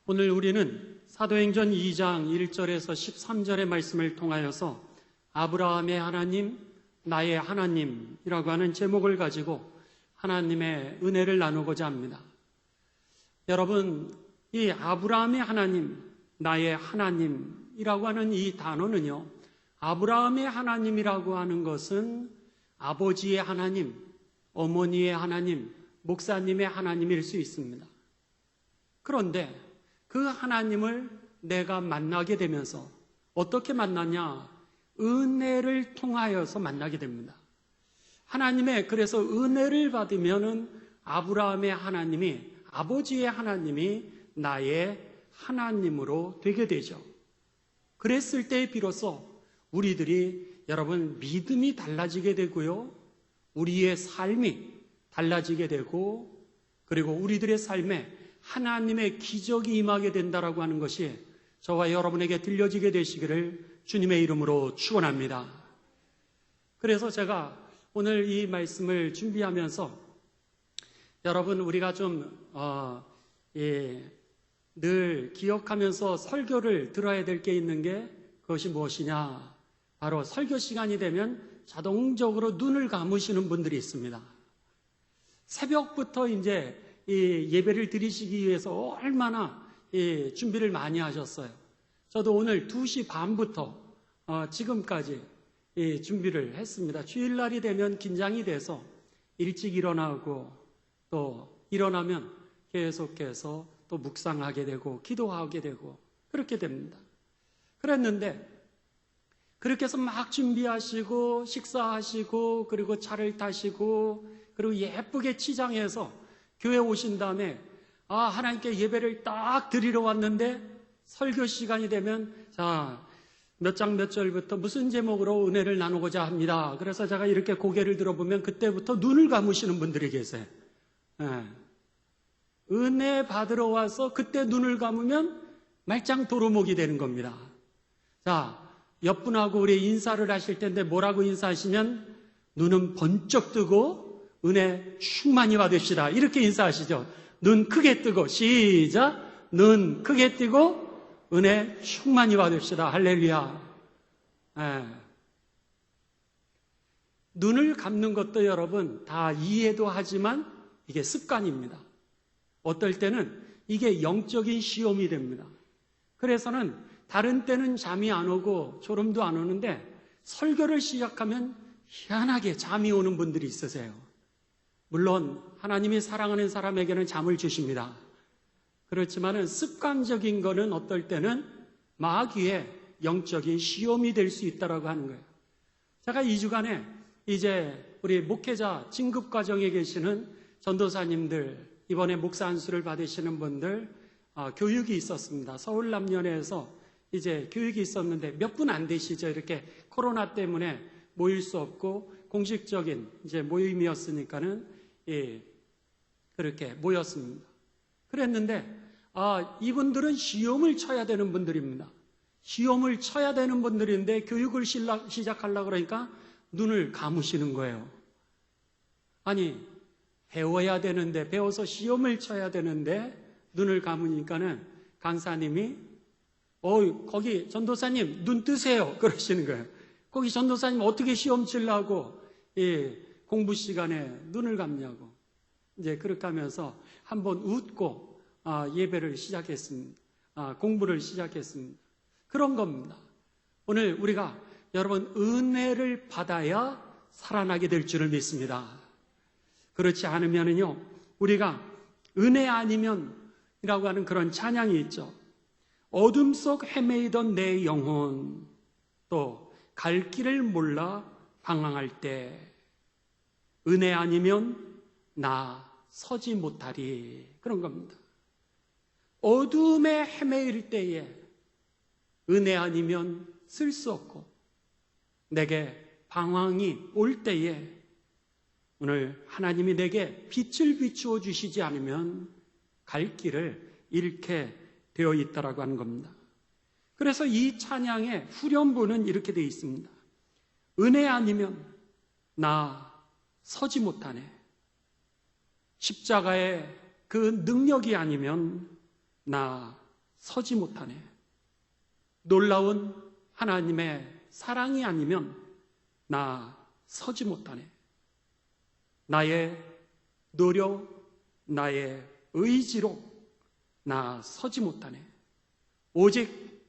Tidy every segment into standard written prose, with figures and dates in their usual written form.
오늘 우리는 사도행전 2장 1절에서 13절의 말씀을 통하여서 아브라함의 하나님, 나의 하나님이라고 하는 제목을 가지고 하나님의 은혜를 나누고자 합니다. 여러분, 이 아브라함의 하나님, 나의 하나님이라고 하는 이 단어는요, 아브라함의 하나님이라고 하는 것은 아버지의 하나님, 어머니의 하나님, 목사님의 하나님일 수 있습니다. 그런데 그 하나님을 내가 만나게 되면서 어떻게 만나냐? 은혜를 통하여서 만나게 됩니다. 하나님의 그래서 은혜를 받으면은 아브라함의 하나님이, 아버지의 하나님이 나의 하나님으로 되게 되죠. 그랬을 때 비로소 우리들이 여러분 믿음이 달라지게 되고요, 우리의 삶이 달라지게 되고, 그리고 우리들의 삶에 하나님의 기적이 임하게 된다라고 하는 것이 저와 여러분에게 들려지게 되시기를 주님의 이름으로 축원합니다. 그래서 제가 오늘 이 말씀을 준비하면서 여러분 우리가 좀 늘 기억하면서 설교를 들어야 될 게 있는 게 그것이 무엇이냐? 바로 설교 시간이 되면 자동적으로 눈을 감으시는 분들이 있습니다. 새벽부터 이제 이 예배를 드리시기 위해서 얼마나 준비를 많이 하셨어요. 저도 오늘 2시 반부터 지금까지 준비를 했습니다. 주일날이 되면 긴장이 돼서 일찍 일어나고 또 일어나면 계속해서 또 묵상하게 되고 기도하게 되고 그렇게 됩니다. 그랬는데 그렇게 해서 막 준비하시고 식사하시고 그리고 차를 타시고 그리고 예쁘게 치장해서 교회 오신 다음에 하나님께 예배를 딱 드리러 왔는데 설교 시간이 되면 자, 몇 장 몇 절부터 무슨 제목으로 은혜를 나누고자 합니다. 그래서 제가 이렇게 고개를 들어보면 그때부터 눈을 감으시는 분들이 계세요. 은혜 받으러 와서 그때 눈을 감으면 말짱 도루묵이 되는 겁니다. 자, 옆분하고 우리 인사를 하실 텐데 뭐라고 인사하시면 눈은 번쩍 뜨고 은혜 충만히 받읍시다. 이렇게 인사하시죠. 눈 크게 뜨고 시작. 눈 크게 뜨고 은혜 충만히 받읍시다. 할렐루야. 눈을 감는 것도 여러분 다 이해도 하지만 이게 습관입니다. 어떨 때는 이게 영적인 시험이 됩니다. 그래서는 다른 때는 잠이 안 오고 졸음도 안 오는데 설교를 시작하면 희한하게 잠이 오는 분들이 있으세요. 물론 하나님이 사랑하는 사람에게는 잠을 주십니다. 그렇지만은 습관적인 거는 어떨 때는 마귀의 영적인 시험이 될 수 있다라고 하는 거예요. 제가 2주간에 이제 우리 목회자 진급 과정에 계시는 전도사님들, 이번에 목사 안수를 받으시는 분들 교육이 있었습니다. 서울남년회에서 이제 교육이 있었는데 몇 분 안 되시죠. 이렇게 코로나 때문에 모일 수 없고 공식적인 이제 모임이었으니까는 그렇게 모였습니다. 그랬는데 이분들은 시험을 쳐야 되는 분들입니다. 시험을 쳐야 되는 분들인데 교육을 시작하려고 그러니까 눈을 감으시는 거예요. 아니 배워야 되는데 배워서 시험을 쳐야 되는데 눈을 감으니까는 강사님이 거기 전도사님 눈 뜨세요 그러시는 거예요. 거기 전도사님 어떻게 시험 치려고 공부 시간에 눈을 감냐고. 이제 그렇게 하면서 한번 웃고 예배를 시작했습니다. 공부를 시작했습니다. 그런 겁니다. 오늘 우리가 여러분 은혜를 받아야 살아나게 될 줄을 믿습니다. 그렇지 않으면은요, 우리가 은혜 아니면 이라고 하는 그런 찬양이 있죠. 어둠 속 헤매이던 내 영혼, 또 갈 길을 몰라 방황할 때 은혜 아니면 나 서지 못하리. 그런 겁니다. 어둠에 헤매일 때에 은혜 아니면 쓸 수 없고 내게 방황이 올 때에 오늘 하나님이 내게 빛을 비추어 주시지 않으면 갈 길을 잃게 되어 있다라고 하는 겁니다. 그래서 이 찬양의 후렴부는 이렇게 되어 있습니다. 은혜 아니면 나 서지 못하네. 십자가의 그 능력이 아니면 나 서지 못하네. 놀라운 하나님의 사랑이 아니면 나 서지 못하네. 나의 노력, 나의 의지로 나 서지 못하네. 오직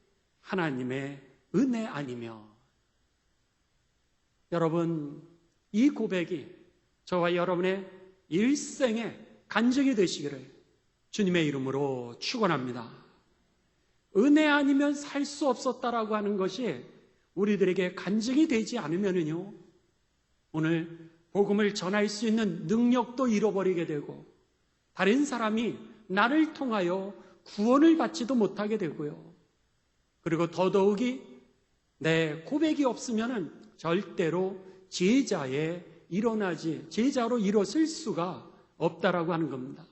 하나님의 은혜 아니며. 여러분, 이 고백이 저와 여러분의 일생의 간증이 되시기를 주님의 이름으로 축원합니다. 은혜 아니면 살 수 없었다라고 하는 것이 우리들에게 간증이 되지 않으면요, 오늘 복음을 전할 수 있는 능력도 잃어버리게 되고 다른 사람이 나를 통하여 구원을 받지도 못하게 되고요. 그리고 더더욱이 내 고백이 없으면 절대로 제자로 일어설 수가 없다라고 하는 겁니다.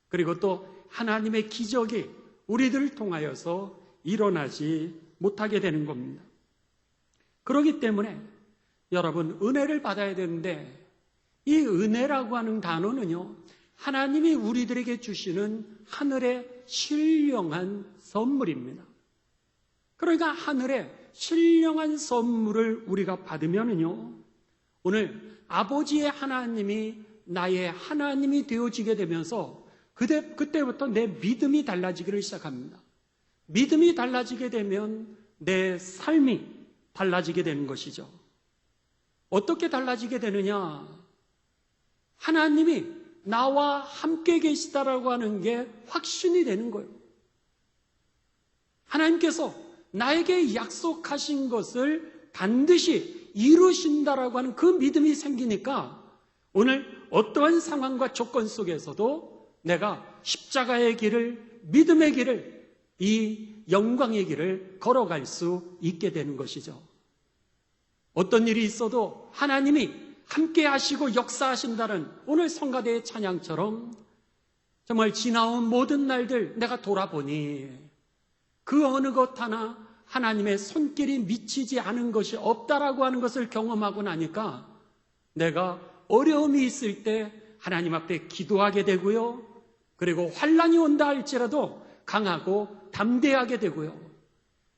그리고 또 하나님의 기적이 우리들을 통하여서 일어나지 못하게 되는 겁니다. 그렇기 때문에 여러분, 은혜를 받아야 되는데 이 은혜라고 하는 단어는요, 하나님이 우리들에게 주시는 하늘의 신령한 선물입니다. 그러니까 하늘의 신령한 선물을 우리가 받으면요, 오늘 아버지의 하나님이 나의 하나님이 되어지게 되면서 그때부터 내 믿음이 달라지기를 시작합니다. 믿음이 달라지게 되면 내 삶이 달라지게 되는 것이죠. 어떻게 달라지게 되느냐? 하나님이 나와 함께 계시다라고 하는 게 확신이 되는 거예요. 하나님께서 나에게 약속하신 것을 반드시 이루신다라고 하는 그 믿음이 생기니까 오늘 어떠한 상황과 조건 속에서도 내가 십자가의 길을, 믿음의 길을, 이 영광의 길을 걸어갈 수 있게 되는 것이죠. 어떤 일이 있어도 하나님이 함께 하시고 역사하신다는 오늘 성가대의 찬양처럼 정말 지나온 모든 날들 내가 돌아보니 그 어느 것 하나 하나님의 손길이 미치지 않은 것이 없다라고 하는 것을 경험하고 나니까 내가 어려움이 있을 때 하나님 앞에 기도하게 되고요. 그리고 환난이 온다 할지라도 강하고 담대하게 되고요.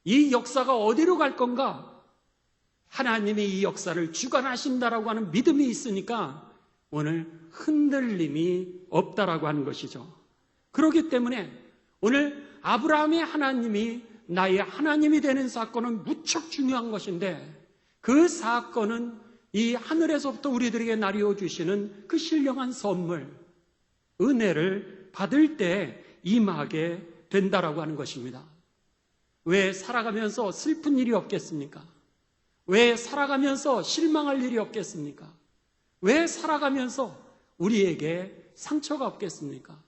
이 역사가 어디로 갈 건가? 하나님이 이 역사를 주관하신다라고 하는 믿음이 있으니까 오늘 흔들림이 없다라고 하는 것이죠. 그렇기 때문에 오늘 아브라함의 하나님이 나의 하나님이 되는 사건은 무척 중요한 것인데 그 사건은 이 하늘에서부터 우리들에게 나리워 주시는 그 신령한 선물, 은혜를 받을 때 임하게 된다라고 하는 것입니다. 왜 살아가면서 슬픈 일이 없겠습니까? 왜 살아가면서 실망할 일이 없겠습니까? 왜 살아가면서 우리에게 상처가 없겠습니까?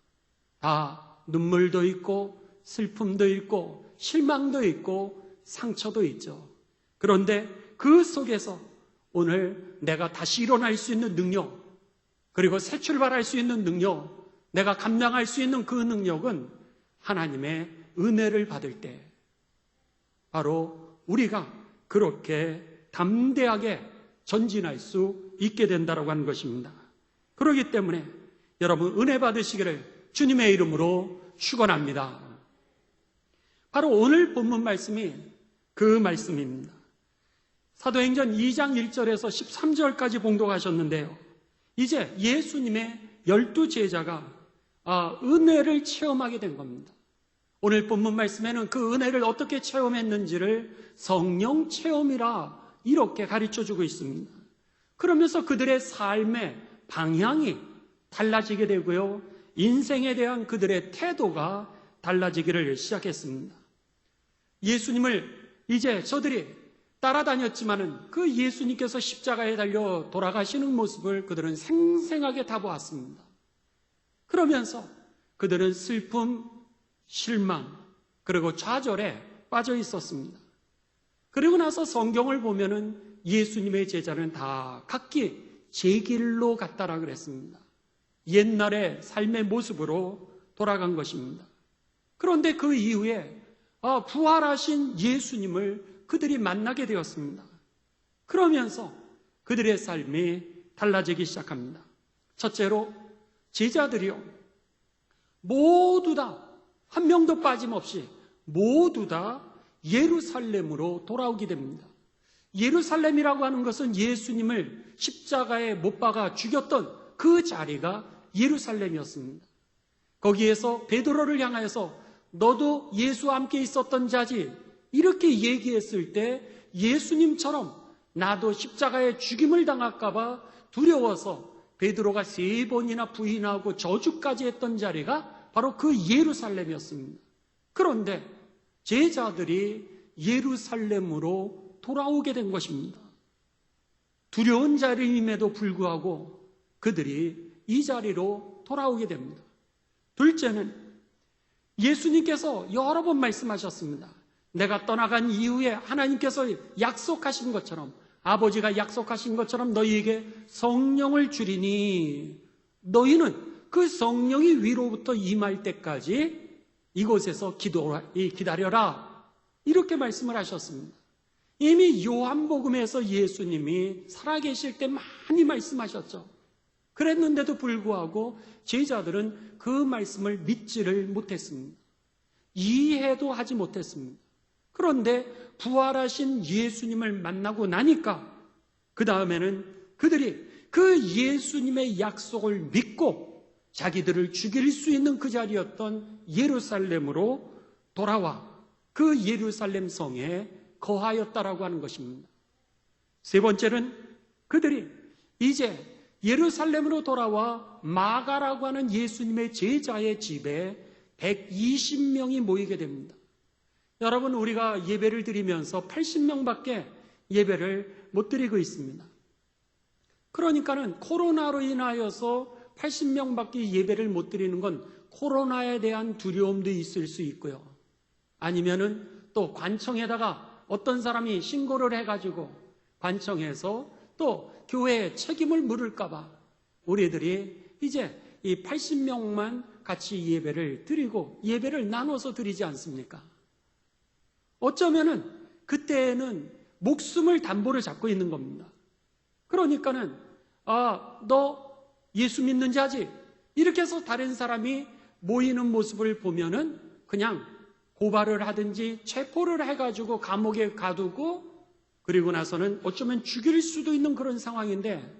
다 눈물도 있고 슬픔도 있고 실망도 있고 상처도 있죠. 그런데 그 속에서 오늘 내가 다시 일어날 수 있는 능력, 그리고 새 출발할 수 있는 능력, 내가 감당할 수 있는 그 능력은 하나님의 은혜를 받을 때 바로 우리가 그렇게 담대하게 전진할 수 있게 된다고 하는 것입니다. 그렇기 때문에 여러분 은혜 받으시기를 주님의 이름으로 축원합니다. 바로 오늘 본문 말씀이 그 말씀입니다. 사도행전 2장 1절에서 13절까지 봉독하셨는데요. 이제 예수님의 12제자가 은혜를 체험하게 된 겁니다. 오늘 본문 말씀에는 그 은혜를 어떻게 체험했는지를 성령 체험이라 이렇게 가르쳐주고 있습니다. 그러면서 그들의 삶의 방향이 달라지게 되고요. 인생에 대한 그들의 태도가 달라지기를 시작했습니다. 예수님을 이제 저들이 따라다녔지만은 그 예수님께서 십자가에 달려 돌아가시는 모습을 그들은 생생하게 다 보았습니다. 그러면서 그들은 슬픔, 실망, 그리고 좌절에 빠져 있었습니다. 그리고 나서 성경을 보면은 예수님의 제자는 다 각기 제 길로 갔다라 그랬습니다. 옛날의 삶의 모습으로 돌아간 것입니다. 그런데 그 이후에 부활하신 예수님을 그들이 만나게 되었습니다. 그러면서 그들의 삶이 달라지기 시작합니다. 첫째로 제자들이요, 모두 다 한 명도 빠짐없이 모두 다 예루살렘으로 돌아오게 됩니다. 예루살렘이라고 하는 것은 예수님을 십자가에 못 박아 죽였던 그 자리가 예루살렘이었습니다. 거기에서 베드로를 향하여서 너도 예수와 함께 있었던 자지, 이렇게 얘기했을 때 예수님처럼 나도 십자가에 죽임을 당할까 봐 두려워서 베드로가 3번이나 부인하고 저주까지 했던 자리가 바로 그 예루살렘이었습니다. 그런데 제자들이 예루살렘으로 돌아오게 된 것입니다. 두려운 자리임에도 불구하고 그들이 이 자리로 돌아오게 됩니다. 둘째는 예수님께서 여러 번 말씀하셨습니다. 내가 떠나간 이후에 하나님께서 약속하신 것처럼, 아버지가 약속하신 것처럼 너희에게 성령을 주리니 너희는 그 성령이 위로부터 임할 때까지 이곳에서 기다려라, 이렇게 말씀을 하셨습니다. 이미 요한복음에서 예수님이 살아계실 때 많이 말씀하셨죠. 그랬는데도 불구하고 제자들은 그 말씀을 믿지를 못했습니다. 이해도 하지 못했습니다. 그런데 부활하신 예수님을 만나고 나니까 그 다음에는 그들이 그 예수님의 약속을 믿고 자기들을 죽일 수 있는 그 자리였던 예루살렘으로 돌아와 그 예루살렘 성에 거하였다라고 하는 것입니다. 세 번째는 그들이 이제 예루살렘으로 돌아와 마가라고 하는 예수님의 제자의 집에 120명이 모이게 됩니다. 여러분, 우리가 예배를 드리면서 80명밖에 예배를 못 드리고 있습니다. 그러니까는 코로나로 인하여서 80명밖에 예배를 못 드리는 건 코로나에 대한 두려움도 있을 수 있고요. 아니면은 또 관청에다가 어떤 사람이 신고를 해가지고 관청에서 또 교회에 책임을 물을까봐 우리들이 이제 이 80명만 같이 예배를 드리고 예배를 나눠서 드리지 않습니까? 어쩌면은 그때는 목숨을 담보를 잡고 있는 겁니다. 그러니까는 너 예수 믿는 자지? 이렇게 해서 다른 사람이 모이는 모습을 보면은 그냥 고발을 하든지 체포를 해가지고 감옥에 가두고 그리고 나서는 어쩌면 죽일 수도 있는 그런 상황인데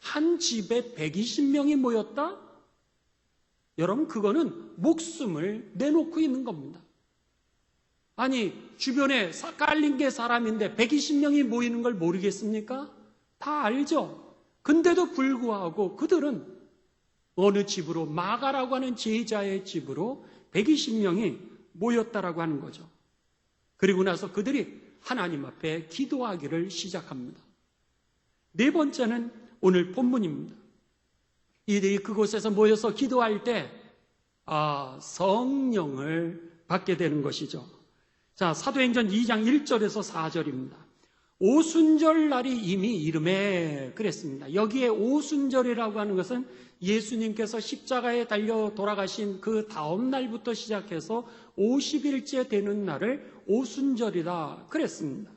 한 집에 120명이 모였다? 여러분, 그거는 목숨을 내놓고 있는 겁니다. 아니, 주변에 깔린 게 사람인데 120명이 모이는 걸 모르겠습니까? 다 알죠? 근데도 불구하고 그들은 어느 집으로, 마가라고 하는 제자의 집으로 120명이 모였다라고 하는 거죠. 그리고 나서 그들이 하나님 앞에 기도하기를 시작합니다. 네 번째는 오늘 본문입니다. 이들이 그곳에서 모여서 기도할 때 성령을 받게 되는 것이죠. 자, 사도행전 2장 1절에서 4절입니다. 오순절 날이 이미 이름에 그랬습니다. 여기에 오순절이라고 하는 것은 예수님께서 십자가에 달려 돌아가신 그 다음 날부터 시작해서 50일째 되는 날을 오순절이라 그랬습니다.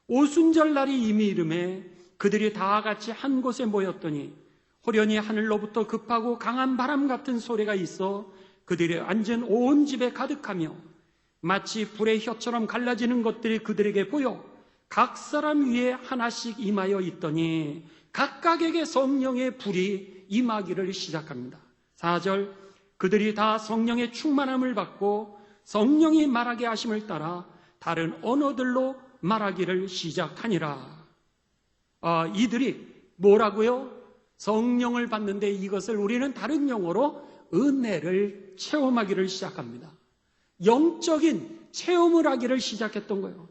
오순절 날이 이미 이름에 그들이 다 같이 한 곳에 모였더니 호련히 하늘로부터 급하고 강한 바람 같은 소리가 있어 그들이 앉은 온 집에 가득하며 마치 불의 혀처럼 갈라지는 것들이 그들에게 보여 각 사람 위에 하나씩 임하여 있더니 각각에게 성령의 불이 임하기를 시작합니다. 4절, 그들이 다 성령의 충만함을 받고 성령이 말하게 하심을 따라 다른 언어들로 말하기를 시작하니라. 이들이 뭐라고요? 성령을 받는데 이것을 우리는 다른 용어로 은혜를 체험하기를 시작합니다. 영적인 체험을 하기를 시작했던 거예요.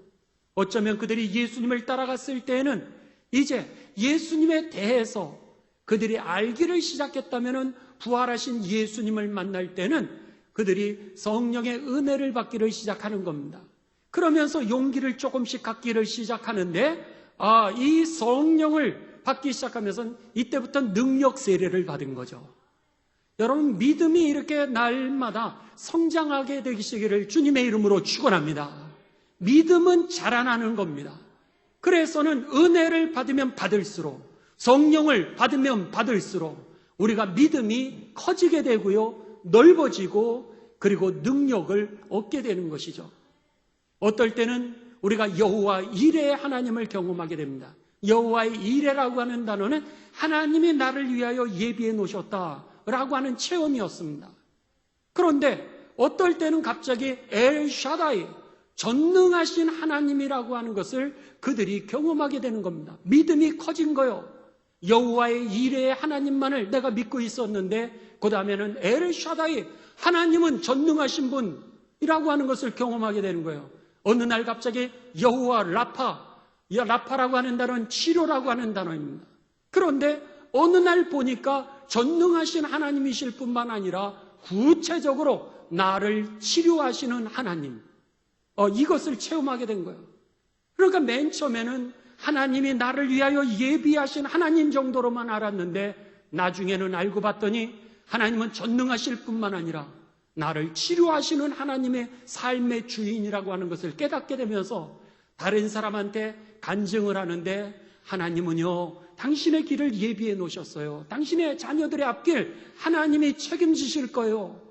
어쩌면 그들이 예수님을 따라갔을 때에는 이제 예수님에 대해서 그들이 알기를 시작했다면 부활하신 예수님을 만날 때는 그들이 성령의 은혜를 받기를 시작하는 겁니다. 그러면서 용기를 조금씩 갖기를 시작하는데 이 성령을 받기 시작하면서 이때부터 능력 세례를 받은 거죠. 여러분, 믿음이 이렇게 날마다 성장하게 되시기를 주님의 이름으로 축원합니다. 믿음은 자라나는 겁니다. 그래서는 은혜를 받으면 받을수록, 성령을 받으면 받을수록 우리가 믿음이 커지게 되고요, 넓어지고 그리고 능력을 얻게 되는 것이죠. 어떨 때는 우리가 여호와 이레의 하나님을 경험하게 됩니다. 여호와의 이레라고 하는 단어는 하나님이 나를 위하여 예비해 놓으셨다라고 하는 체험이었습니다. 그런데 어떨 때는 갑자기 엘샤다이, 전능하신 하나님이라고 하는 것을 그들이 경험하게 되는 겁니다. 믿음이 커진 거요. 여호와의 이레의 하나님만을 내가 믿고 있었는데 그 다음에는 엘샤다이, 하나님은 전능하신 분이라고 하는 것을 경험하게 되는 거예요. 어느 날 갑자기 여호와 라파라고 하는 단어는 치료라고 하는 단어입니다. 그런데 어느 날 보니까 전능하신 하나님이실 뿐만 아니라 구체적으로 나를 치료하시는 하나님, 이것을 체험하게 된 거예요. 그러니까 맨 처음에는 하나님이 나를 위하여 예비하신 하나님 정도로만 알았는데 나중에는 알고 봤더니 하나님은 전능하실 뿐만 아니라 나를 치료하시는 하나님의 삶의 주인이라고 하는 것을 깨닫게 되면서 다른 사람한테 간증을 하는데 하나님은요, 당신의 길을 예비해 놓으셨어요. 당신의 자녀들의 앞길 하나님이 책임지실 거예요.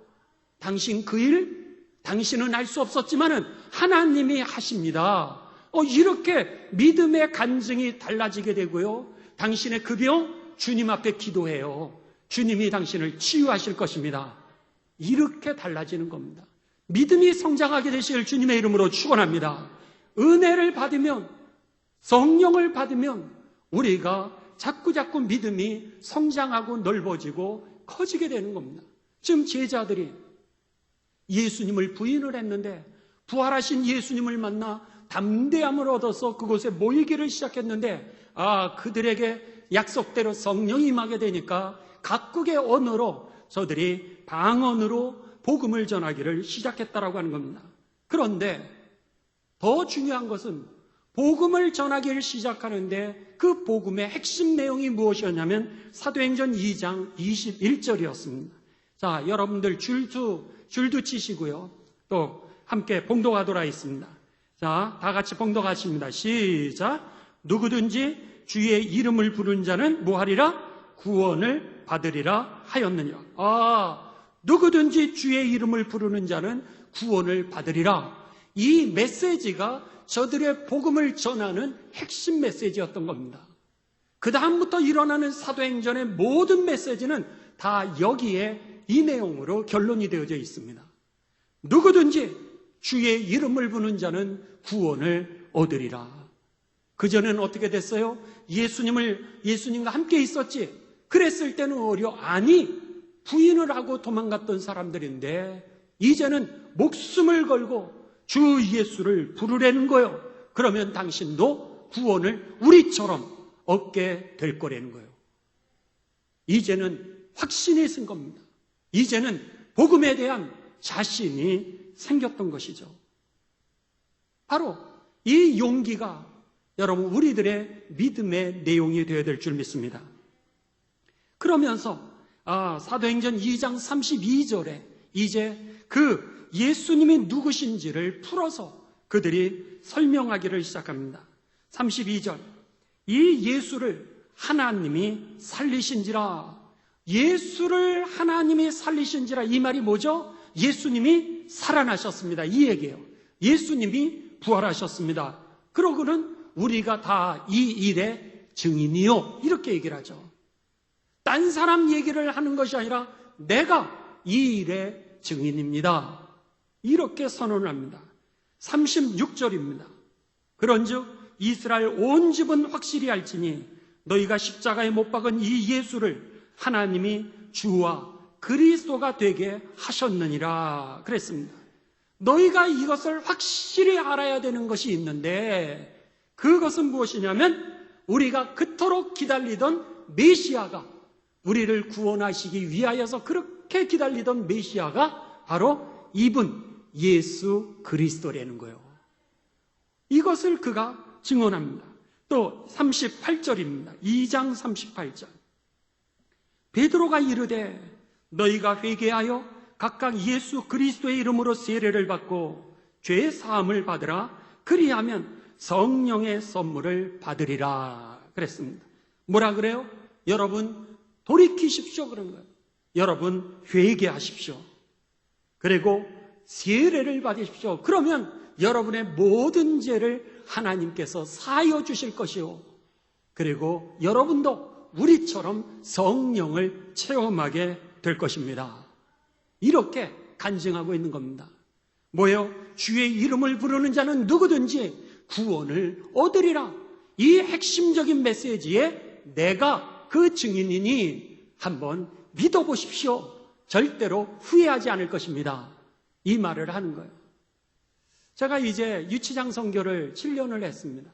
당신 그 일, 당신은 알 수 없었지만은 하나님이 하십니다. 이렇게 믿음의 간증이 달라지게 되고요. 당신의 그 병, 주님 앞에 기도해요. 주님이 당신을 치유하실 것입니다. 이렇게 달라지는 겁니다. 믿음이 성장하게 되실 주님의 이름으로 축원합니다. 은혜를 받으면, 성령을 받으면 우리가 자꾸자꾸 믿음이 성장하고 넓어지고 커지게 되는 겁니다. 지금 제자들이 예수님을 부인을 했는데 부활하신 예수님을 만나 담대함을 얻어서 그곳에 모이기를 시작했는데 그들에게 약속대로 성령이 임하게 되니까 각국의 언어로 저들이 방언으로 복음을 전하기를 시작했다라고 하는 겁니다. 그런데 더 중요한 것은 복음을 전하기를 시작하는데 그 복음의 핵심 내용이 무엇이었냐면 사도행전 2장 21절이었습니다. 자, 여러분들 줄도 치시고요. 또 함께 봉독하도록 하겠습니다. 자, 다 같이 봉독하십니다. 시작. 누구든지 주의 이름을 부르는 자는 뭐하리라? 구원을 받으리라 하였느니라. 누구든지 주의 이름을 부르는 자는 구원을 받으리라. 이 메시지가 저들의 복음을 전하는 핵심 메시지였던 겁니다. 그 다음부터 일어나는 사도행전의 모든 메시지는 다 여기에 이 내용으로 결론이 되어져 있습니다. 누구든지 주의 이름을 부르는 자는 구원을 얻으리라. 그전에는 어떻게 됐어요? 예수님과 함께 있었지. 그랬을 때는 부인을 하고 도망갔던 사람들인데 이제는 목숨을 걸고 주 예수를 부르라는 거예요. 그러면 당신도 구원을 우리처럼 얻게 될 거라는 거예요. 이제는 확신이 쓴 겁니다. 이제는 복음에 대한 자신이 생겼던 것이죠. 바로 이 용기가 여러분 우리들의 믿음의 내용이 되어야 될 줄 믿습니다. 그러면서 사도행전 2장 32절에 이제 그 예수님이 누구신지를 풀어서 그들이 설명하기를 시작합니다. 32절. 이 예수를 하나님이 살리신지라. 예수를 하나님이 살리신지라. 이 말이 뭐죠? 예수님이 살아나셨습니다. 이 얘기예요. 예수님이 부활하셨습니다. 그러고는 우리가 다 이 일의 증인이요. 이렇게 얘기를 하죠. 딴 사람 얘기를 하는 것이 아니라 내가 이 일의 증인입니다. 이렇게 선언을 합니다. 36절입니다. 그런즉 이스라엘 온 집은 확실히 알지니 너희가 십자가에 못 박은 이 예수를 하나님이 주와 그리스도가 되게 하셨느니라 그랬습니다. 너희가 이것을 확실히 알아야 되는 것이 있는데 그것은 무엇이냐면 우리가 그토록 기다리던 메시아가 우리를 구원하시기 위하여서 그렇게 기다리던 메시아가 바로 이분 예수 그리스도라는 거예요. 이것을 그가 증언합니다. 또 38절입니다. 2장 38절. 베드로가 이르되 너희가 회개하여 각각 예수 그리스도의 이름으로 세례를 받고 죄 사함을 받으라. 그리하면 성령의 선물을 받으리라 그랬습니다. 뭐라 그래요? 여러분 돌이키십시오 그런 거예요. 여러분 회개하십시오. 그리고 세례를 받으십시오. 그러면 여러분의 모든 죄를 하나님께서 사하여 주실 것이요. 그리고 여러분도 우리처럼 성령을 체험하게 될 것입니다. 이렇게 간증하고 있는 겁니다. 뭐요? 주의 이름을 부르는 자는 누구든지 구원을 얻으리라. 이 핵심적인 메시지에 내가 그 증인이니 한번 믿어보십시오. 절대로 후회하지 않을 것입니다. 이 말을 하는 거예요. 제가 이제 유치장 선교를 7년을 했습니다.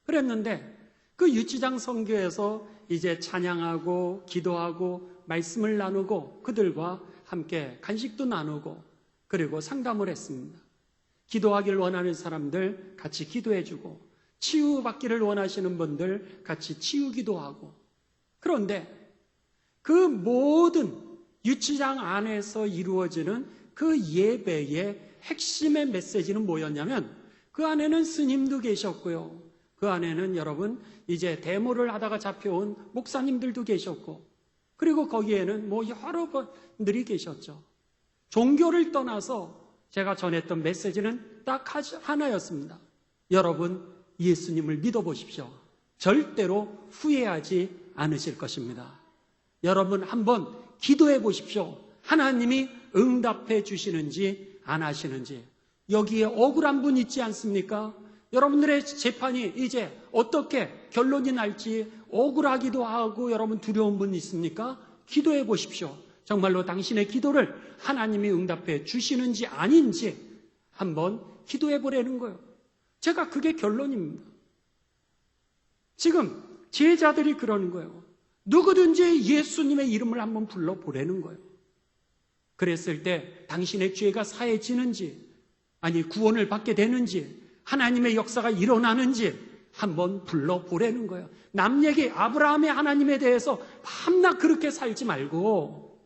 그랬는데 그 유치장 선교에서 이제 찬양하고 기도하고 말씀을 나누고 그들과 함께 간식도 나누고 그리고 상담을 했습니다. 기도하기를 원하는 사람들 같이 기도해주고 치유받기를 원하시는 분들 같이 치유기도 하고. 그런데 그 모든 유치장 안에서 이루어지는 그 예배의 핵심의 메시지는 뭐였냐면 그 안에는 스님도 계셨고요. 그 안에는 여러분 이제 데모를 하다가 잡혀온 목사님들도 계셨고 그리고 거기에는 뭐 여러 분들이 계셨죠. 종교를 떠나서 제가 전했던 메시지는 딱 하나였습니다. 여러분 예수님을 믿어보십시오. 절대로 후회하지 않으실 것입니다. 여러분 한번 기도해 보십시오. 하나님이 응답해 주시는지 안 하시는지. 여기에 억울한 분 있지 않습니까? 여러분들의 재판이 이제 어떻게 결론이 날지 억울하기도 하고 여러분 두려운 분 있습니까? 기도해 보십시오. 정말로 당신의 기도를 하나님이 응답해 주시는지 아닌지 한번 기도해 보라는 거예요. 제가 그게 결론입니다. 지금 제자들이 그러는 거예요. 누구든지 예수님의 이름을 한번 불러보라는 거예요. 그랬을 때 당신의 죄가 사해지는지 아니 구원을 받게 되는지 하나님의 역사가 일어나는지 한번 불러보라는 거예요. 남 얘기 아브라함의 하나님에 대해서 밤낮 그렇게 살지 말고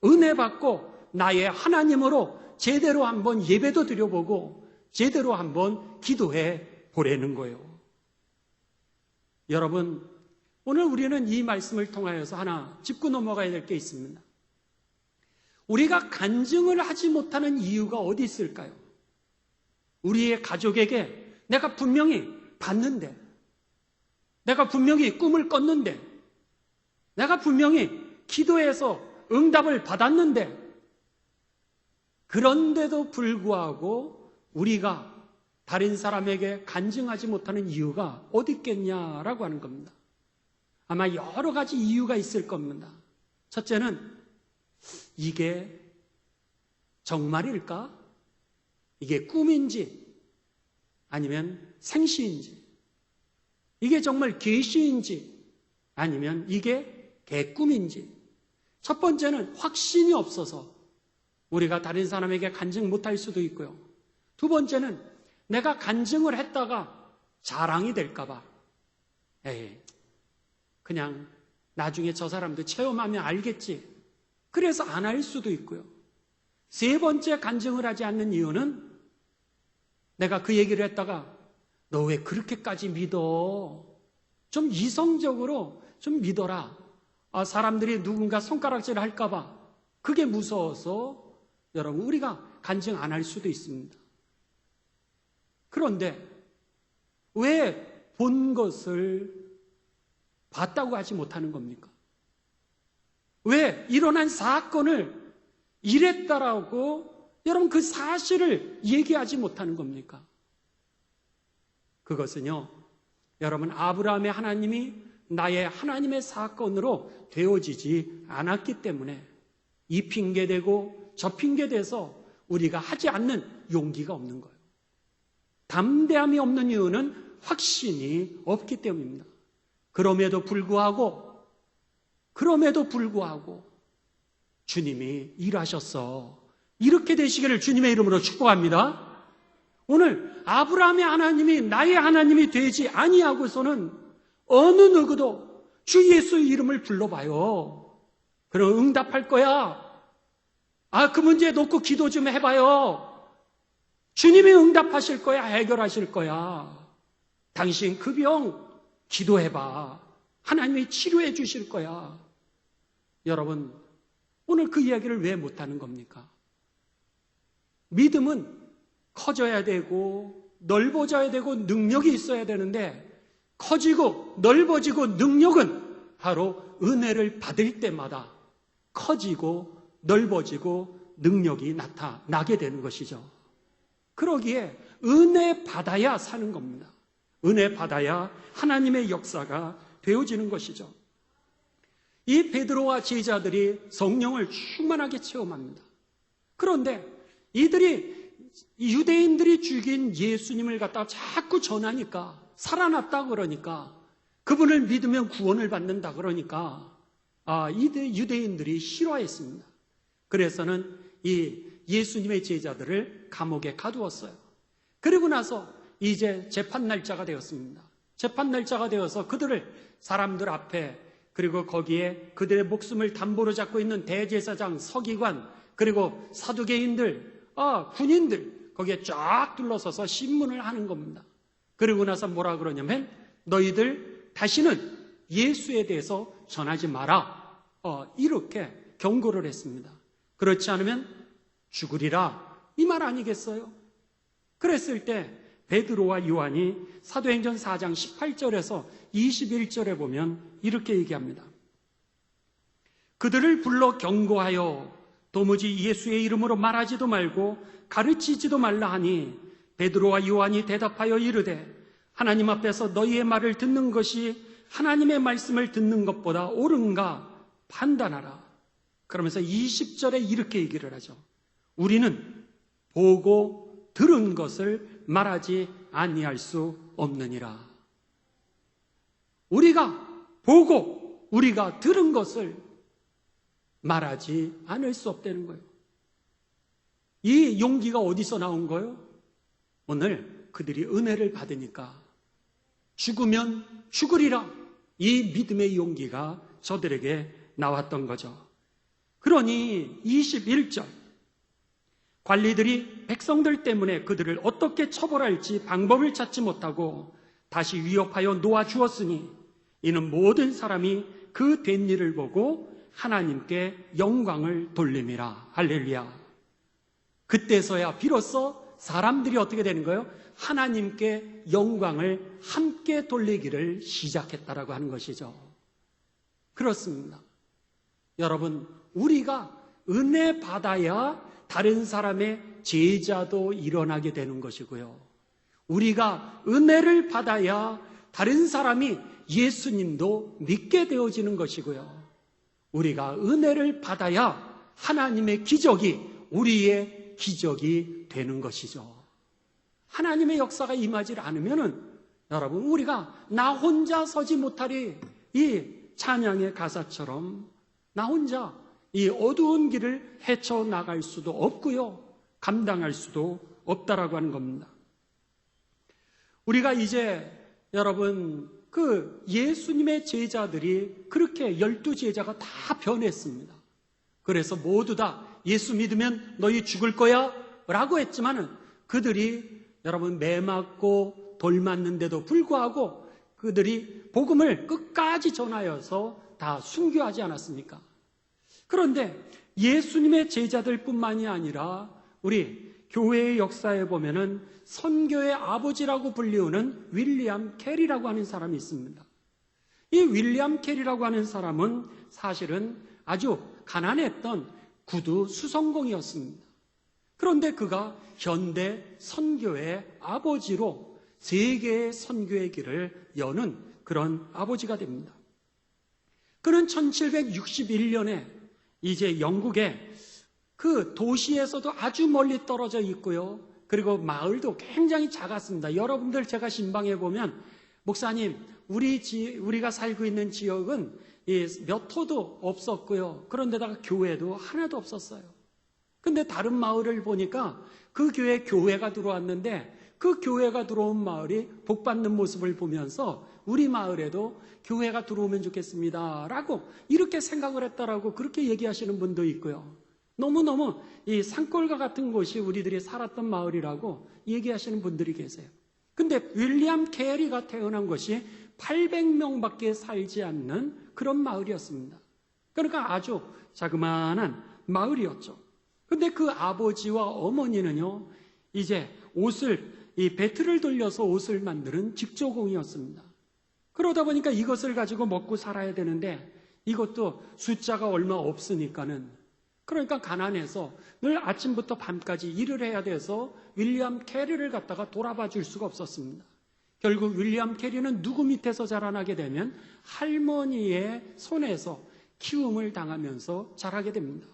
은혜 받고 나의 하나님으로 제대로 한번 예배도 드려보고 제대로 한번 기도해 보라는 거예요. 여러분 오늘 우리는 이 말씀을 통하여서 하나 짚고 넘어가야 될 게 있습니다. 우리가 간증을 하지 못하는 이유가 어디 있을까요? 우리의 가족에게 내가 분명히 봤는데, 내가 분명히 꿈을 꿨는데, 내가 분명히 기도해서 응답을 받았는데, 그런데도 불구하고 우리가 다른 사람에게 간증하지 못하는 이유가 어디 있겠냐라고 하는 겁니다. 아마 여러 가지 이유가 있을 겁니다. 첫째는 이게 정말일까? 이게 꿈인지 아니면 생시인지, 이게 정말 계시인지 아니면 이게 개꿈인지. 첫 번째는 확신이 없어서 우리가 다른 사람에게 간증 못할 수도 있고요. 두 번째는 내가 간증을 했다가 자랑이 될까 봐 그냥 나중에 저 사람도 체험하면 알겠지, 그래서 안 할 수도 있고요. 세 번째 간증을 하지 않는 이유는 내가 그 얘기를 했다가 너 왜 그렇게까지 믿어? 좀 이성적으로 좀 믿어라. 사람들이 누군가 손가락질을 할까 봐 그게 무서워서 여러분 우리가 간증 안 할 수도 있습니다. 그런데 왜 본 것을 봤다고 하지 못하는 겁니까? 왜 일어난 사건을 이랬다라고 여러분 그 사실을 얘기하지 못하는 겁니까? 그것은요, 여러분 아브라함의 하나님이 나의 하나님의 사건으로 되어지지 않았기 때문에 이 핑계대고 저 핑계대서 우리가 하지 않는 용기가 없는 거예요. 담대함이 없는 이유는 확신이 없기 때문입니다. 그럼에도 불구하고 주님이 일하셨어. 이렇게 되시기를 주님의 이름으로 축복합니다. 오늘 아브라함의 하나님이 나의 하나님이 되지 아니하고서는 어느 누구도 주 예수의 이름을 불러봐요. 그럼 응답할 거야. 그 문제 놓고 기도 좀 해봐요. 주님이 응답하실 거야. 해결하실 거야. 당신 그 병 기도해봐. 하나님이 치료해 주실 거야. 여러분 오늘 그 이야기를 왜 못하는 겁니까? 믿음은 커져야 되고 넓어져야 되고 능력이 있어야 되는데 커지고 넓어지고 능력은 바로 은혜를 받을 때마다 커지고 넓어지고 능력이 나타나게 되는 것이죠. 그러기에 은혜 받아야 사는 겁니다. 은혜 받아야 하나님의 역사가 되어지는 것이죠. 이 베드로와 제자들이 성령을 충만하게 체험합니다. 그런데 이들이 유대인들이 죽인 예수님을 갖다가 자꾸 전하니까 살아났다 그러니까 그분을 믿으면 구원을 받는다 그러니까 유대인들이 싫어했습니다. 그래서는 이 예수님의 제자들을 감옥에 가두었어요. 그리고 나서 이제 재판 날짜가 되었습니다. 재판 날짜가 되어서 그들을 사람들 앞에 그리고 거기에 그들의 목숨을 담보로 잡고 있는 대제사장, 서기관, 그리고 사두개인들, 군인들 거기에 쫙 둘러서서 신문을 하는 겁니다. 그리고 나서 뭐라 그러냐면 너희들 다시는 예수에 대해서 전하지 마라. 이렇게 경고를 했습니다. 그렇지 않으면 죽으리라. 이 말 아니겠어요? 그랬을 때 베드로와 요한이 사도행전 4장 18절에서 21절에 보면 이렇게 얘기합니다. 그들을 불러 경고하여 도무지 예수의 이름으로 말하지도 말고 가르치지도 말라 하니 베드로와 요한이 대답하여 이르되 하나님 앞에서 너희의 말을 듣는 것이 하나님의 말씀을 듣는 것보다 옳은가 판단하라. 그러면서 20절에 이렇게 얘기를 하죠. 우리는 보고 들은 것을 말하지 아니할 수 없느니라. 우리가 보고 우리가 들은 것을 말하지 않을 수 없다는 거예요. 이 용기가 어디서 나온 거예요? 오늘 그들이 은혜를 받으니까 죽으면 죽으리라. 이 믿음의 용기가 저들에게 나왔던 거죠. 그러니 21절 관리들이 백성들 때문에 그들을 어떻게 처벌할지 방법을 찾지 못하고 다시 위협하여 놓아주었으니 이는 모든 사람이 그 된 일을 보고 하나님께 영광을 돌림이라. 할렐루야. 그때서야 비로소 사람들이 어떻게 되는 거예요? 하나님께 영광을 함께 돌리기를 시작했다라고 하는 것이죠. 그렇습니다. 여러분, 우리가 은혜 받아야 다른 사람의 제자도 일어나게 되는 것이고요. 우리가 은혜를 받아야 다른 사람이 예수님도 믿게 되어지는 것이고요. 우리가 은혜를 받아야 하나님의 기적이 우리의 기적이 되는 것이죠. 하나님의 역사가 임하지 않으면은 여러분 우리가 나 혼자 서지 못하리 이 찬양의 가사처럼 나 혼자 이 어두운 길을 헤쳐나갈 수도 없고요. 감당할 수도 없다라고 하는 겁니다. 우리가 이제 여러분 그 예수님의 제자들이 그렇게 12제자가 다 변했습니다. 그래서 모두 다 예수 믿으면 너희 죽을 거야 라고 했지만은 그들이 여러분 매 맞고 돌 맞는데도 불구하고 그들이 복음을 끝까지 전하여서 다 순교하지 않았습니까? 그런데 예수님의 제자들뿐만이 아니라 우리 교회의 역사에 보면은 선교의 아버지라고 불리우는 윌리엄 캐리라고 하는 사람이 있습니다. 이 윌리엄 캐리라고 하는 사람은 사실은 아주 가난했던 구두 수성공이었습니다. 그런데 그가 현대 선교의 아버지로 세계의 선교의 길을 여는 그런 아버지가 됩니다. 그는 1761년에 이제 영국의 그 도시에서도 아주 멀리 떨어져 있고요. 그리고 마을도 굉장히 작았습니다. 여러분들 제가 신방에 보면 목사님 우리가 살고 있는 지역은 몇 호도 없었고요. 그런데다가 교회도 하나도 없었어요. 근데 다른 마을을 보니까 그 교회가 들어왔는데 그 교회가 들어온 마을이 복받는 모습을 보면서 우리 마을에도 교회가 들어오면 좋겠습니다 라고 이렇게 생각을 했다라고 그렇게 얘기하시는 분도 있고요. 너무너무 이 산골과 같은 곳이 우리들이 살았던 마을이라고 얘기하시는 분들이 계세요. 근데 윌리엄 캐리가 태어난 것이 800명밖에 살지 않는 그런 마을이었습니다. 그러니까 아주 자그마한 마을이었죠. 근데 그 아버지와 어머니는요, 이제 이 배틀을 돌려서 옷을 만드는 직조공이었습니다. 그러다 보니까 이것을 가지고 먹고 살아야 되는데 이것도 숫자가 얼마 없으니까는, 그러니까 가난해서 늘 아침부터 밤까지 일을 해야 돼서 윌리엄 캐리를 갖다가 돌아봐 줄 수가 없었습니다. 결국 윌리엄 캐리는 누구 밑에서 자라나게 되면 할머니의 손에서 키움을 당하면서 자라게 됩니다.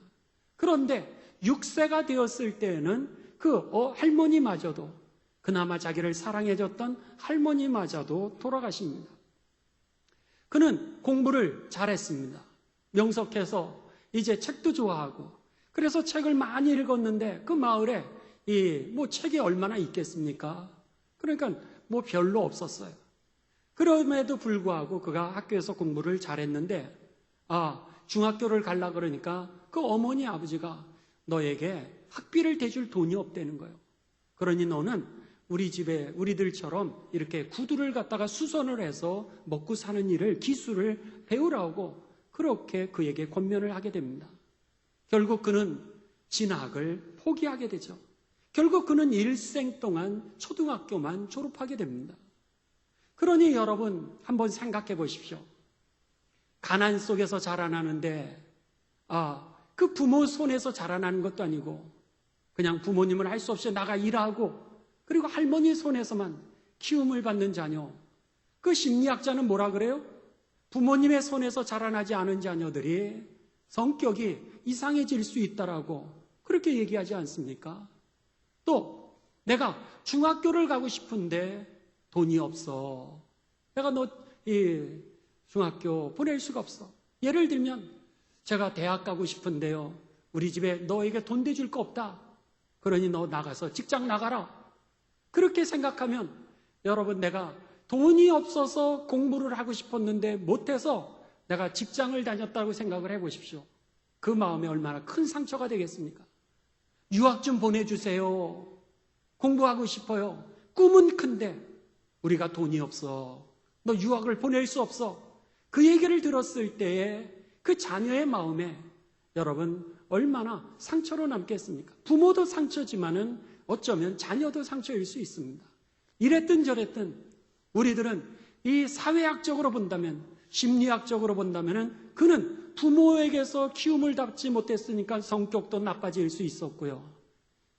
그런데 6세가 되었을 때에는 할머니마저도, 그나마 자기를 사랑해줬던 할머니마저도 돌아가십니다. 그는 공부를 잘했습니다. 명석해서 이제 책도 좋아하고, 그래서 책을 많이 읽었는데 그 마을에 책이 얼마나 있겠습니까? 그러니까 별로 없었어요. 그럼에도 불구하고 그가 학교에서 공부를 잘했는데, 중학교를 가려고 그러니까 그 어머니 아버지가 너에게 학비를 대줄 돈이 없다는 거예요. 그러니 너는 우리 집에 우리들처럼 이렇게 구두를 갖다가 수선을 해서 먹고 사는 일을, 기술을 배우라고 그렇게 그에게 권면을 하게 됩니다. 결국 그는 진학을 포기하게 되죠. 결국 그는 일생 동안 초등학교만 졸업하게 됩니다. 그러니 여러분 한번 생각해 보십시오. 가난 속에서 자라나는데 그 부모 손에서 자라나는 것도 아니고 그냥 부모님은 할 수 없이 나가 일하고, 그리고 할머니 손에서만 키움을 받는 자녀. 그 심리학자는 뭐라 그래요? 부모님의 손에서 자라나지 않은 자녀들이 성격이 이상해질 수 있다라고 그렇게 얘기하지 않습니까? 또 내가 중학교를 가고 싶은데 돈이 없어. 내가 너 중학교 보낼 수가 없어. 예를 들면 제가 대학 가고 싶은데요, 우리 집에 너에게 돈 대줄 거 없다. 그러니 너 나가서 직장 나가라. 그렇게 생각하면 여러분, 내가 돈이 없어서 공부를 하고 싶었는데 못해서 내가 직장을 다녔다고 생각을 해보십시오. 그 마음에 얼마나 큰 상처가 되겠습니까? 유학 좀 보내주세요. 공부하고 싶어요. 꿈은 큰데 우리가 돈이 없어. 너 유학을 보낼 수 없어. 그 얘기를 들었을 때에 그 자녀의 마음에 여러분 얼마나 상처로 남겠습니까? 부모도 상처지만은 어쩌면 자녀도 상처일 수 있습니다. 이랬든 저랬든 우리들은 이 사회학적으로 본다면, 심리학적으로 본다면은 그는 부모에게서 키움을 받지 못했으니까 성격도 나빠질 수 있었고요.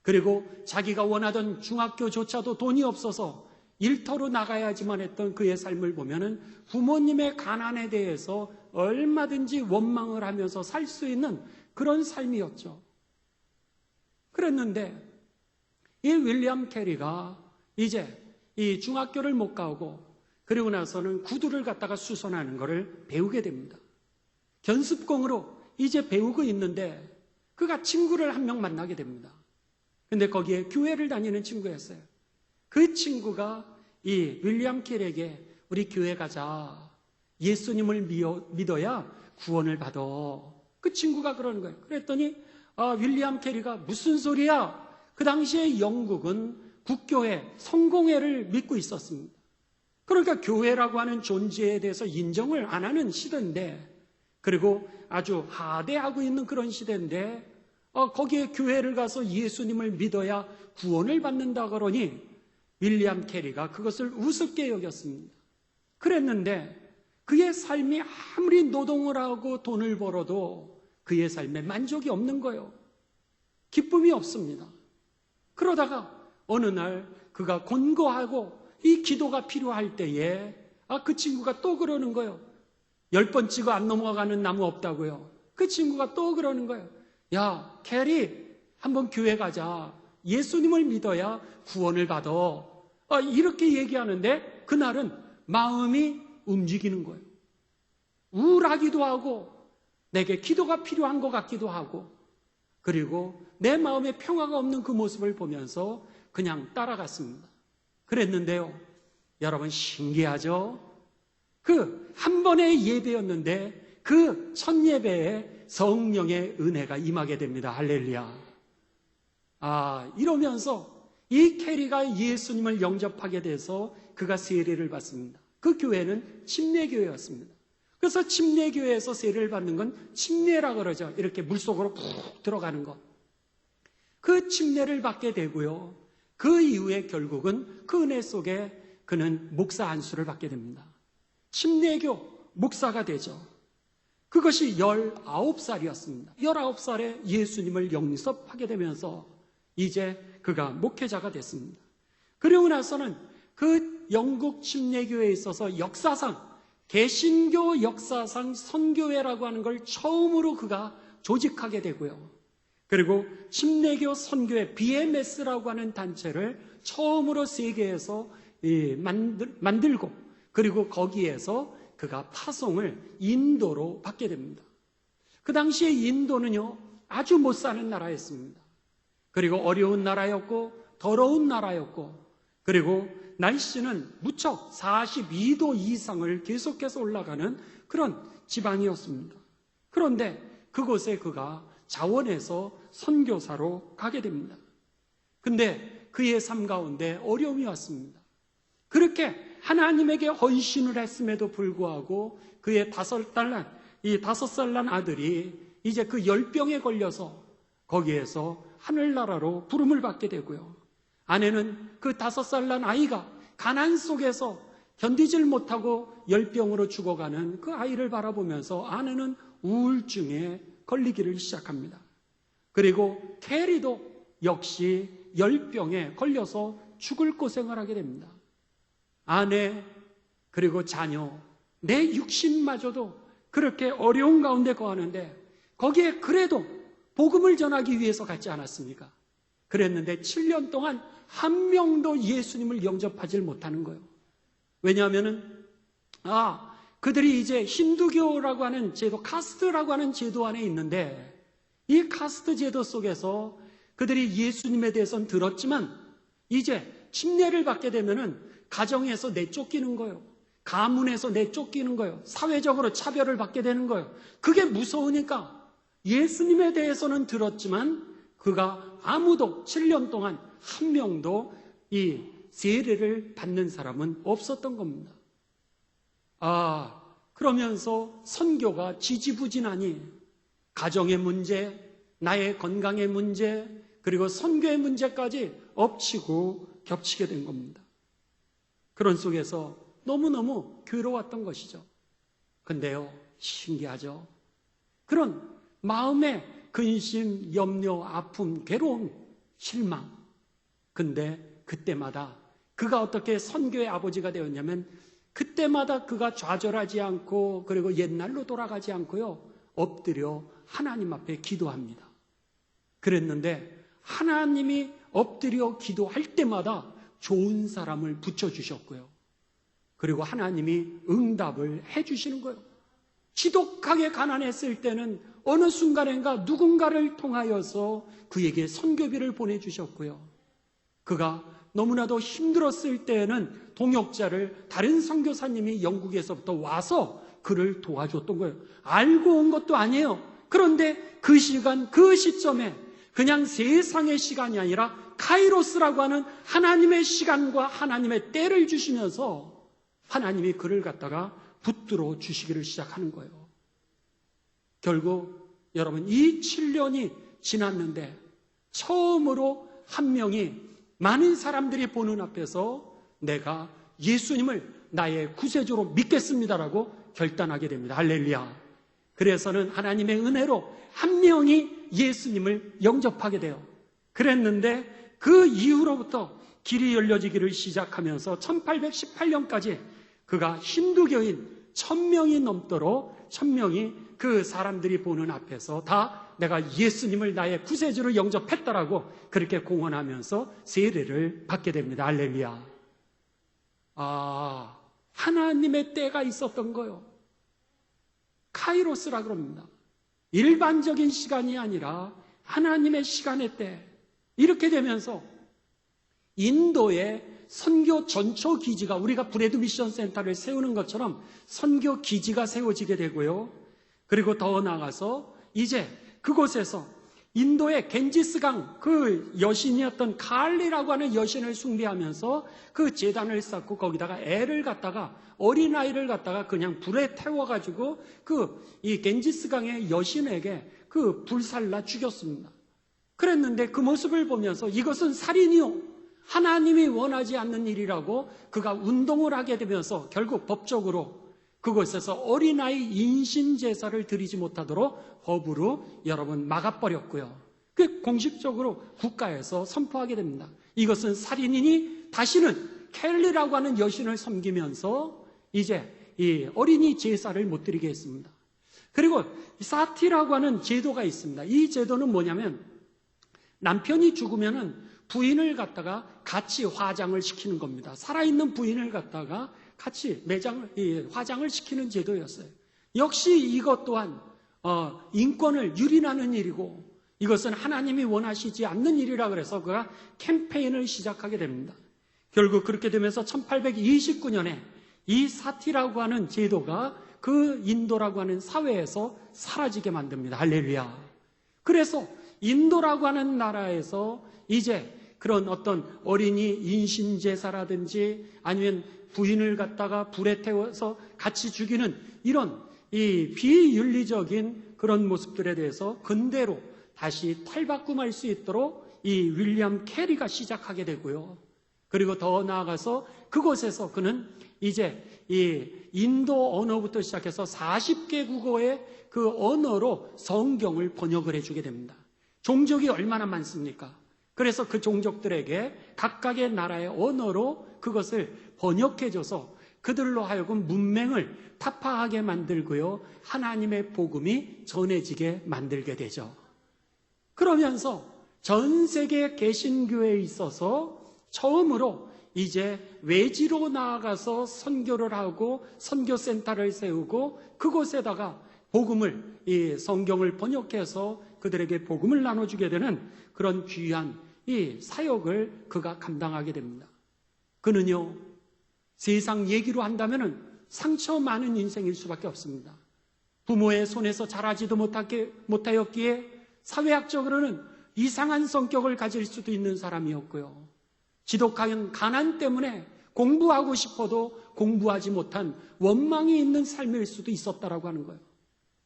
그리고 자기가 원하던 중학교조차도 돈이 없어서 일터로 나가야지만 했던 그의 삶을 보면은 부모님의 가난에 대해서 얼마든지 원망을 하면서 살 수 있는 그런 삶이었죠. 그랬는데 이 윌리엄 캐리가 이제 이 중학교를 못 가고, 그리고 나서는 구두를 갖다가 수선하는 것을 배우게 됩니다. 견습공으로 이제 배우고 있는데 그가 친구를 한 명 만나게 됩니다. 근데 거기에 교회를 다니는 친구였어요. 그 친구가 이 윌리엄 캐리에게 우리 교회 가자. 예수님을 믿어야 구원을 받아. 그 친구가 그러는 거예요. 그랬더니 윌리엄 캐리가 무슨 소리야? 그 당시에 영국은 국교회, 성공회를 믿고 있었습니다. 그러니까 교회라고 하는 존재에 대해서 인정을 안 하는 시대인데, 그리고 아주 하대하고 있는 그런 시대인데 거기에 교회를 가서 예수님을 믿어야 구원을 받는다 그러니 윌리엄 캐리가 그것을 우습게 여겼습니다. 그랬는데 그의 삶이 아무리 노동을 하고 돈을 벌어도 그의 삶에 만족이 없는 거예요. 기쁨이 없습니다. 그러다가 어느 날 그가 곤고하고 이 기도가 필요할 때에 그 친구가 또 그러는 거예요. 10번 찍어 안 넘어가는 나무 없다고요. 그 친구가 또 그러는 거예요. 야, 캐리, 한번 교회 가자. 예수님을 믿어야 구원을 받아. 이렇게 얘기하는데 그날은 마음이 움직이는 거예요. 우울하기도 하고 내게 기도가 필요한 것 같기도 하고, 그리고 내 마음에 평화가 없는 그 모습을 보면서 그냥 따라갔습니다. 그랬는데요, 여러분 신기하죠? 그 한 번의 예배였는데 그 첫 예배에 성령의 은혜가 임하게 됩니다. 할렐루야. 이러면서 이 캐리가 예수님을 영접하게 돼서 그가 세례를 받습니다. 그 교회는 침례교회였습니다. 그래서 침례교회에서 세례를 받는 건 침례라 그러죠. 이렇게 물속으로 푹 들어가는 것. 그 침례를 받게 되고요. 그 이후에 결국은 그 은혜 속에 그는 목사 안수를 받게 됩니다. 침례교 목사가 되죠. 그것이 19살이었습니다. 19살에 예수님을 영접하게 되면서 이제 그가 목회자가 됐습니다. 그리고 나서는 그 영국 침례교회에 있어서 역사상, 개신교 역사상 선교회라고 하는 걸 처음으로 그가 조직하게 되고요. 그리고 침례교 선교회 BMS라고 하는 단체를 처음으로 세계에서 만들고, 그리고 거기에서 그가 파송을 인도로 받게 됩니다. 그 당시에 인도는요, 아주 못 사는 나라였습니다. 그리고 어려운 나라였고, 더러운 나라였고, 그리고 날씨는 무척 42도 이상을 계속해서 올라가는 그런 지방이었습니다. 그런데 그곳에 그가 자원해서 선교사로 가게 됩니다. 근데 그의 삶 가운데 어려움이 왔습니다. 그렇게 하나님에게 헌신을 했음에도 불구하고 그의 5살 난 아들이 이제 그 열병에 걸려서 거기에서 하늘나라로 부름을 받게 되고요. 아내는 그 5살 난 아이가 가난 속에서 견디질 못하고 열병으로 죽어가는 그 아이를 바라보면서 아내는 우울증에 걸리기를 시작합니다. 그리고 캐리도 역시 열병에 걸려서 죽을 고생을 하게 됩니다. 아내, 그리고 자녀, 내 육신마저도 그렇게 어려운 가운데 거하는데 거기에 그래도 복음을 전하기 위해서 갔지 않았습니까? 그랬는데 7년 동안 한 명도 예수님을 영접하지 못하는 거예요. 왜냐하면은 그들이 이제 힌두교라고 하는 제도, 카스트라고 하는 제도 안에 있는데 이 카스트 제도 속에서 그들이 예수님에 대해서는 들었지만 이제 침례를 받게 되면은 가정에서 내쫓기는 거예요. 가문에서 내쫓기는 거예요. 사회적으로 차별을 받게 되는 거예요. 그게 무서우니까 예수님에 대해서는 들었지만 그가 아무도 7년 동안 한 명도 이 세례를 받는 사람은 없었던 겁니다. 그러면서 선교가 지지부진하니 가정의 문제, 나의 건강의 문제, 그리고 선교의 문제까지 엎치고 겹치게 된 겁니다. 그런 속에서 너무너무 괴로웠던 것이죠. 근데요, 신기하죠. 그런 마음의 근심, 염려, 아픔, 괴로움, 실망. 근데 그때마다 그가 어떻게 선교의 아버지가 되었냐면 그때마다 그가 좌절하지 않고 그리고 옛날로 돌아가지 않고요. 엎드려 하나님 앞에 기도합니다. 그랬는데 하나님이 엎드려 기도할 때마다 좋은 사람을 붙여주셨고요. 그리고 하나님이 응답을 해주시는 거예요. 지독하게 가난했을 때는 어느 순간인가 누군가를 통하여서 그에게 선교비를 보내주셨고요. 그가 너무나도 힘들었을 때에는 동역자를 다른 선교사님이 영국에서부터 와서 그를 도와줬던 거예요. 알고 온 것도 아니에요. 그런데 그 시간, 그 시점에 그냥 세상의 시간이 아니라 카이로스라고 하는 하나님의 시간과 하나님의 때를 주시면서 하나님이 그를 갖다가 붙들어 주시기를 시작하는 거예요. 결국 여러분 이 7년이 지났는데 처음으로 한 명이 많은 사람들이 보는 앞에서 내가 예수님을 나의 구세주로 믿겠습니다라고 결단하게 됩니다. 할렐루야. 그래서는 하나님의 은혜로 한 명이 예수님을 영접하게 돼요. 그랬는데 그 이후로부터 길이 열려지기를 시작하면서 1818년까지 그가 힌두교인 1000명이 넘도록 1000명이 그 사람들이 보는 앞에서 다 내가 예수님을 나의 구세주로 영접했다라고 그렇게 공언하면서 세례를 받게 됩니다. 할렐루야. 하나님의 때가 있었던 거요. 카이로스라 그럽니다. 일반적인 시간이 아니라 하나님의 시간의 때. 이렇게 되면서 인도의 선교 전초 기지가 우리가 브레드 미션 센터를 세우는 것처럼 선교 기지가 세워지게 되고요. 그리고 더 나아가서 이제 그곳에서 인도의 겐지스강 그 여신이었던 칼리라고 하는 여신을 숭배하면서 그 제단을 쌓고 거기다가 애를 갖다가 어린아이를 갖다가 그냥 불에 태워가지고 이 겐지스강의 여신에게 그 불살라 죽였습니다. 그랬는데 그 모습을 보면서 이것은 살인이요, 하나님이 원하지 않는 일이라고 그가 운동을 하게 되면서 결국 법적으로 그곳에서 어린아이 인신제사를 드리지 못하도록 법으로 여러분 막아버렸고요. 그 공식적으로 국가에서 선포하게 됩니다. 이것은 살인이니 다시는 켈리라고 하는 여신을 섬기면서 이제 이 어린이 제사를 못 드리게 했습니다. 그리고 사티라고 하는 제도가 있습니다. 이 제도는 뭐냐면 남편이 죽으면은 부인을 갖다가 같이 화장을 시키는 겁니다. 살아있는 부인을 갖다가 같이 화장을 시키는 제도였어요. 역시 이것 또한 인권을 유린하는 일이고 이것은 하나님이 원하시지 않는 일이라 그래서 그가 캠페인을 시작하게 됩니다. 결국 그렇게 되면서 1829년에 이 사티라고 하는 제도가 그 인도라고 하는 사회에서 사라지게 만듭니다. 할렐루야. 그래서 인도라고 하는 나라에서 이제 그런 어떤 어린이 인신제사라든지 아니면 부인을 갖다가 불에 태워서 같이 죽이는 이런 이 비윤리적인 그런 모습들에 대해서 근대로 다시 탈바꿈할 수 있도록 이 윌리엄 캐리가 시작하게 되고요. 그리고 더 나아가서 그곳에서 그는 이제 이 인도 언어부터 시작해서 40개 국어의 그 언어로 성경을 번역을 해주게 됩니다. 종족이 얼마나 많습니까? 그래서 그 종족들에게 각각의 나라의 언어로 그것을 번역해줘서 그들로 하여금 문맹을 타파하게 만들고요. 하나님의 복음이 전해지게 만들게 되죠. 그러면서 전 세계 개신교회에 있어서 처음으로 이제 외지로 나아가서 선교를 하고 선교센터를 세우고 그곳에다가 복음을, 이 성경을 번역해서 그들에게 복음을 나눠주게 되는 그런 귀한 이 사역을 그가 감당하게 됩니다. 그는요, 세상 얘기로 한다면 상처 많은 인생일 수밖에 없습니다. 부모의 손에서 자라지도 못하였기에 사회학적으로는 이상한 성격을 가질 수도 있는 사람이었고요. 지독한 가난 때문에 공부하고 싶어도 공부하지 못한 원망이 있는 삶일 수도 있었다라고 하는 거예요.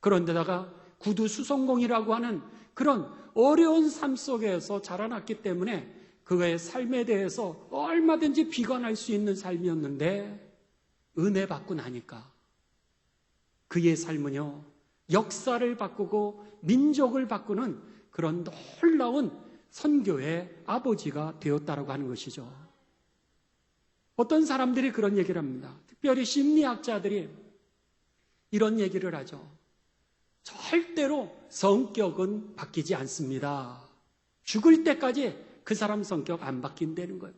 그런데다가 구두수성공이라고 하는 그런 어려운 삶 속에서 자라났기 때문에 그의 삶에 대해서 얼마든지 비관할 수 있는 삶이었는데 은혜 받고 나니까 그의 삶은요, 역사를 바꾸고 민족을 바꾸는 그런 놀라운 선교의 아버지가 되었다라고 하는 것이죠. 어떤 사람들이 그런 얘기를 합니다. 특별히 심리학자들이 이런 얘기를 하죠. 절대로 성격은 바뀌지 않습니다. 죽을 때까지 그 사람 성격 안 바뀐다는 거예요.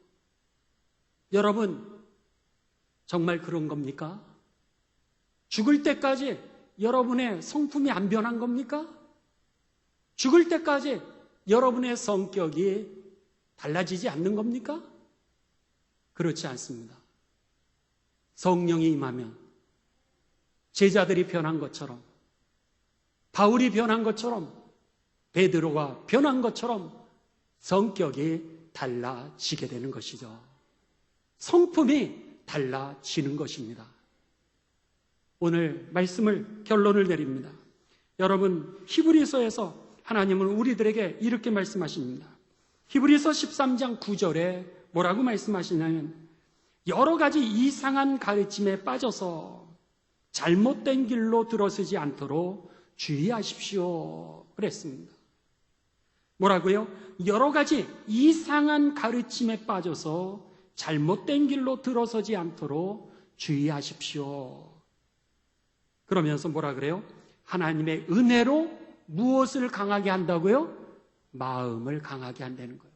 여러분, 정말 그런 겁니까? 죽을 때까지 여러분의 성품이 안 변한 겁니까? 죽을 때까지 여러분의 성격이 달라지지 않는 겁니까? 그렇지 않습니다. 성령이 임하면 제자들이 변한 것처럼, 바울이 변한 것처럼, 베드로가 변한 것처럼 성격이 달라지게 되는 것이죠. 성품이 달라지는 것입니다. 오늘 말씀을 결론을 내립니다. 여러분, 히브리서에서 하나님은 우리들에게 이렇게 말씀하십니다. 히브리서 13장 9절에 뭐라고 말씀하시냐면 여러 가지 이상한 가르침에 빠져서 잘못된 길로 들어서지 않도록 주의하십시오. 그랬습니다. 뭐라고요? 여러 가지 이상한 가르침에 빠져서 잘못된 길로 들어서지 않도록 주의하십시오. 그러면서 뭐라 그래요? 하나님의 은혜로 무엇을 강하게 한다고요? 마음을 강하게 한다는 거예요.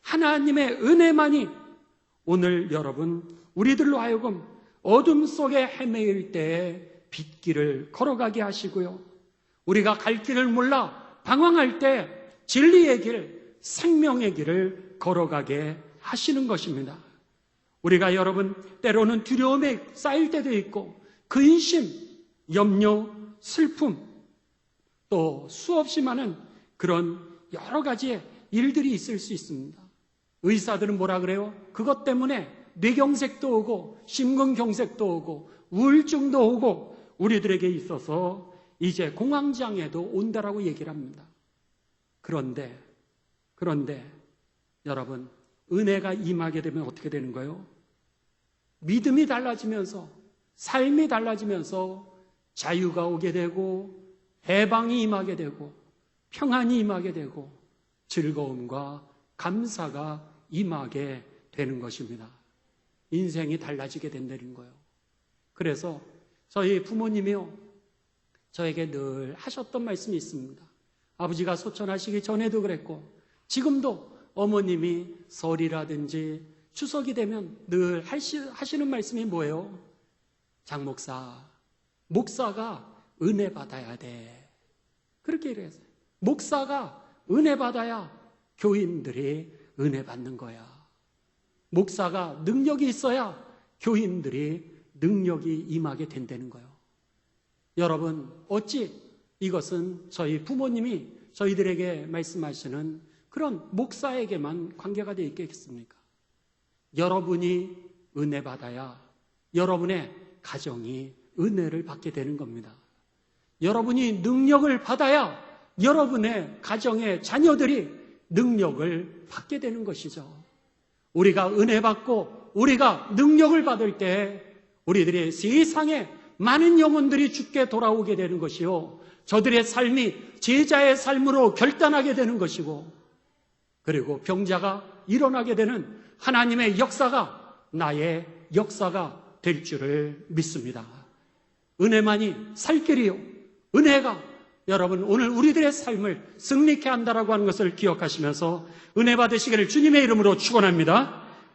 하나님의 은혜만이 오늘 여러분, 우리들로 하여금 어둠 속에 헤매일 때 빛길을 걸어가게 하시고요. 우리가 갈 길을 몰라 방황할 때 진리의 길, 생명의 길을 걸어가게 하시는 것입니다. 우리가 여러분, 때로는 두려움에 쌓일 때도 있고 근심, 염려, 슬픔, 또 수없이 많은 그런 여러 가지의 일들이 있을 수 있습니다. 의사들은 뭐라 그래요? 그것 때문에 뇌경색도 오고 심근경색도 오고 우울증도 오고 우리들에게 있어서 이제 공황장애도 온다라고 얘기를 합니다. 그런데 여러분, 은혜가 임하게 되면 어떻게 되는 거예요? 믿음이 달라지면서, 삶이 달라지면서 자유가 오게 되고, 해방이 임하게 되고, 평안이 임하게 되고, 즐거움과 감사가 임하게 되는 것입니다. 인생이 달라지게 된다는 거예요. 그래서 저희 부모님이요, 저에게 늘 하셨던 말씀이 있습니다. 아버지가 소천하시기 전에도 그랬고, 지금도 어머님이 설이라든지 추석이 되면 늘 하시는 말씀이 뭐예요? 장 목사, 목사가 은혜 받아야 돼. 그렇게 얘기했어요. 목사가 은혜 받아야 교인들이 은혜 받는 거야. 목사가 능력이 있어야 교인들이 능력이 임하게 된다는 거예요. 여러분, 어찌 이것은 저희 부모님이 저희들에게 말씀하시는 그런 목사에게만 관계가 되어 있겠습니까? 여러분이 은혜 받아야 여러분의 가정이 은혜를 받게 되는 겁니다. 여러분이 능력을 받아야 여러분의 가정의 자녀들이 능력을 받게 되는 것이죠. 우리가 은혜 받고 우리가 능력을 받을 때 우리들의 세상에 많은 영혼들이 주께 돌아오게 되는 것이요, 저들의 삶이 제자의 삶으로 결단하게 되는 것이고, 그리고 병자가 일어나게 되는 하나님의 역사가 나의 역사가 될 줄을 믿습니다. 은혜만이 살 길이요, 은혜가 여러분 오늘 우리들의 삶을 승리케 한다라고 하는 것을 기억하시면서 은혜 받으시기를 주님의 이름으로 축원합니다.